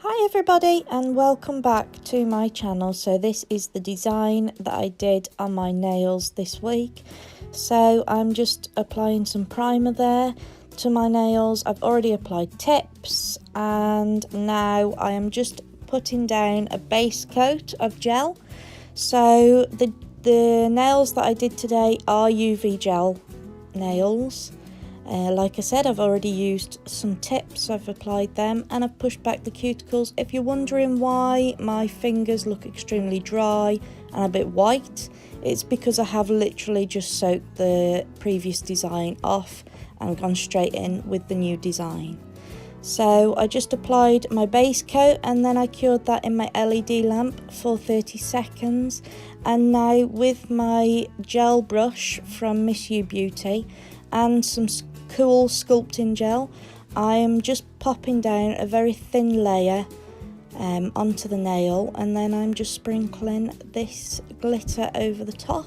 Hi everybody and welcome back to my channel. So this is the design that I did on my nails this week. So I'm just applying some primer there to my nails. I've already applied tips and now I am just putting down a base coat of gel. So the nails that I did today are UV gel nails. Like I said, I've already used some tips, I've applied them and I've pushed back the cuticles. If you're wondering why my fingers look extremely dry and a bit white, it's because I have literally just soaked the previous design off and gone straight in with the new design. So I just applied my base coat and then I cured that in my LED lamp for 30 seconds. And now with my gel brush from Missubeauty and some cool sculpting gel, I am just popping down a very thin layer onto the nail, and then I'm just sprinkling this glitter over the top.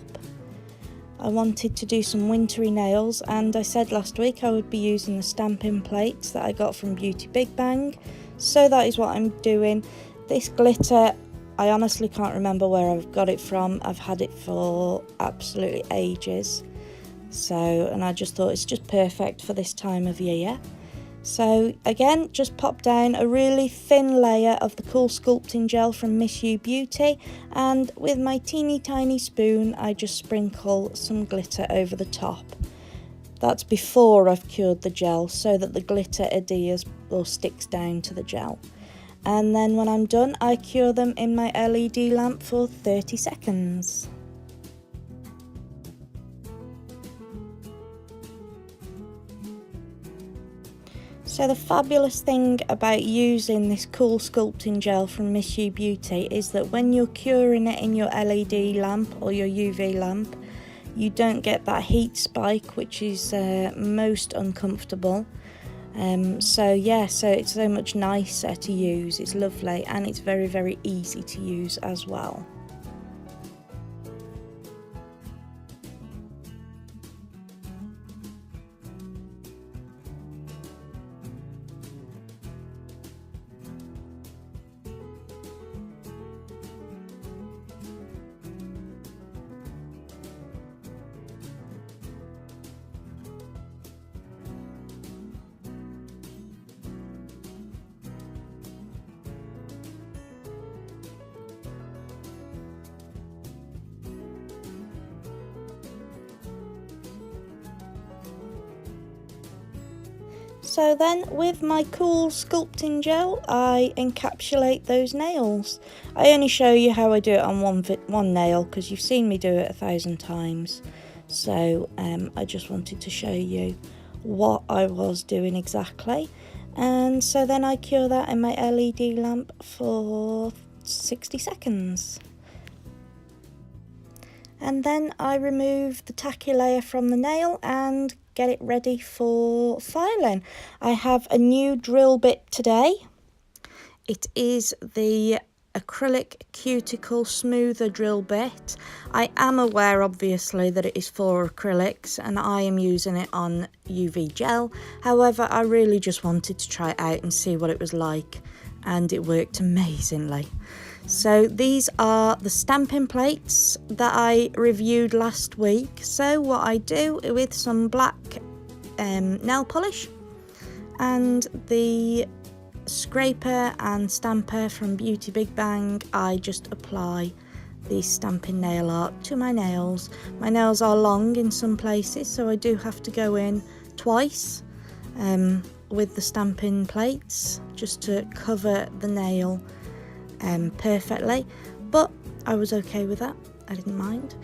I wanted to do some wintry nails, and I said last week I would be using the stamping plates that I got from BeautyBigBang, so that is what I'm doing. This glitter, I honestly can't remember where I've got it from. I've had it for absolutely ages. And I just thought it's just perfect for this time of year. So again, just pop down a really thin layer of the cool sculpting gel from Missubeauty, and with my teeny tiny spoon I just sprinkle some glitter over the top. That's before I've cured the gel, so that the glitter adheres or sticks down to the gel. And then when I'm done, I cure them in my LED lamp for 30 seconds. So the fabulous thing about using this cool sculpting gel from Missubeauty is that when you're curing it in your LED lamp or your UV lamp, you don't get that heat spike, which is most uncomfortable. So it's so much nicer to use. It's lovely and it's very, very easy to use as well. So then with my cool sculpting gel, I encapsulate those nails. I only show you how I do it on one nail because you've seen me do it 1,000 times. So I just wanted to show you what I was doing exactly. And so then I cure that in my LED lamp for 60 seconds. And then I remove the tacky layer from the nail and get it ready for filing. I have a new drill bit today. It is the acrylic cuticle smoother drill bit. I am aware obviously that it is for acrylics and I am using it on UV gel. However, I really just wanted to try it out and see what it was like, and it worked amazingly. So these are the stamping plates that I reviewed last week. So what I do with some black nail polish and the scraper and stamper from BeautyBigBang, I just apply the stamping nail art to my nails. My nails are long in some places, so I do have to go in twice with the stamping plates just to cover the nail perfectly, but I was okay with that. I didn't mind.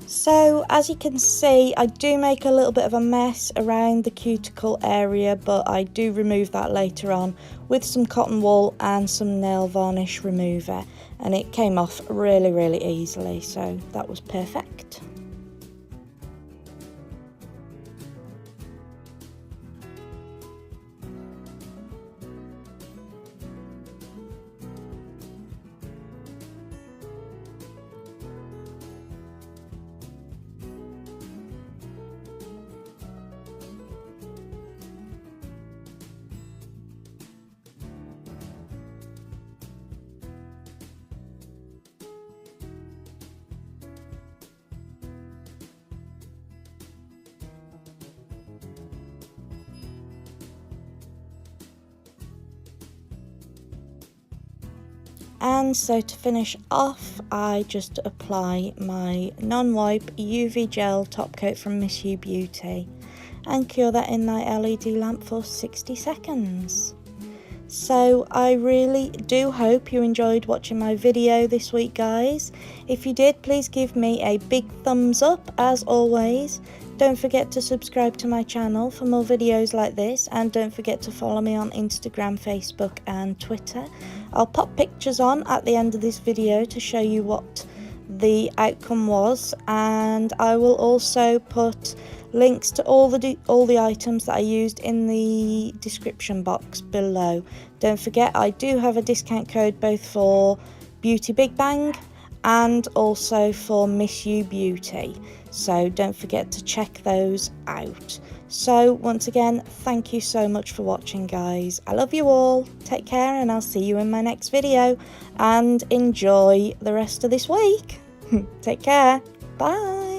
So as you can see, I do make a little bit of a mess around the cuticle area, but I do remove that later on with some cotton wool and some nail varnish remover, and it came off really, really easily, so that was perfect. And so to finish off, I just apply my non-wipe UV gel top coat from Missubeauty and cure that in my LED lamp for 60 seconds. So I really do hope you enjoyed watching my video this week, guys. If you did, please give me a big thumbs up as always. Don't forget to subscribe to my channel for more videos like this, and don't forget to follow me on Instagram, Facebook and Twitter. I'll pop pictures on at the end of this video to show you what the outcome was, and I will also put links to all the items that I used in the description box below. Don't forget, I do have a discount code both for BeautyBigBang and also for Missubeauty, so don't forget to check those out. So once again, thank you so much for watching, guys. I love you all. Take care, and I'll see you in my next video, and enjoy the rest of this week. Take care. Bye.